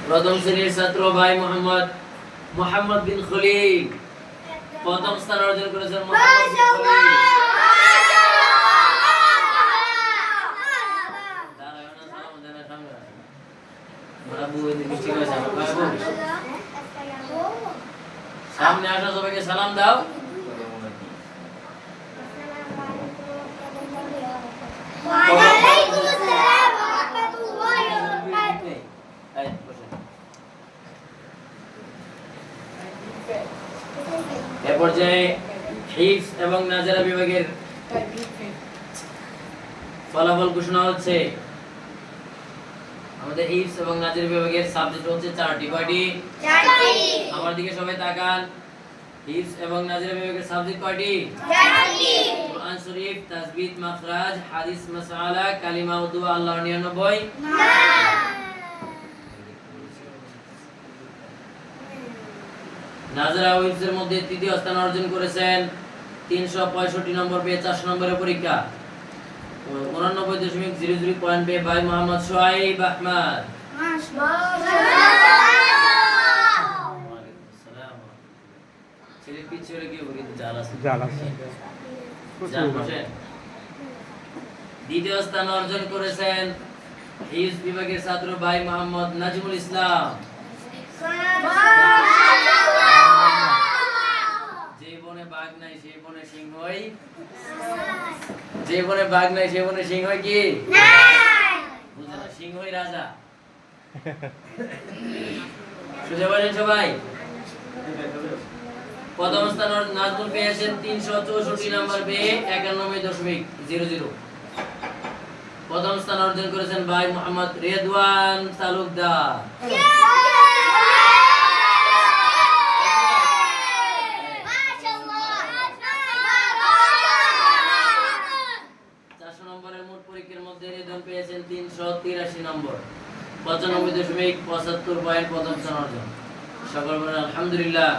প্রথম শ্রেণীর ছাত্র ভাই মোহাম্মদ বিন খলিল প্রথম স্থান অর্জন করেছেন। মোহাম্মদ বিন খলিল সামনে আসা সবাইকে সালাম দাও। এ পর্যায়ে হিফজ এবং নাজেরা বিভাগের ফলাফল ঘোষণা হচ্ছে। আমাদের হিফজ এবং নাজেরা বিভাগের সাবজেক্ট হচ্ছে 4টি। কয়টি? 4টি। আমার দিকে সবাই তাকান। হিফজ এবং নাজেরা বিভাগের সাবজেক্ট কয়টি? 4টি। কুরআন শরীফ, তাসবিহ, মাখরাজ, হাদিস, মাসআলা, কালিমা ও দুআ, আল্লাহর 99 নাম। নাজেরা ও হিফজের মধ্যে তৃতীয় স্থান অর্জন করেছেন 365 নম্বর পেয়ে 400 নম্বরের পরীক্ষা 89.00 পয়েন্ট পেয়ে ভাই মোহাম্মদ সোহাইব আহমদ। ছেলের পিছনে কি হবে? জাল আছে। জাল বসে। দ্বিতীয় স্থান অর্জন করেছেন হিফজ বিভাগের ছাত্র ভাই মোহাম্মদ নাজমুল ইসলাম। যে বনে বাঘ নাই সেই বনে সিংহই, যে বনে বাঘ নাই সেই বনে সিংহই কি বুঝলেন? সিংহই রাজা। শুনে বলেন সবাই। প্রথম স্থান নাজমুল পেয়েছেন 364 নম্বর পেয়ে 91.00। প্রথম স্থান অর্জন করেছেন ভাই মোহাম্মদ রেদওয়ান তালুকদার। পেয়েছেন 383 নম্বর, 95.75 পয়েন্ট প্রথম স্থান অর্জন। সকল বলেন আলহামদুলিল্লাহ।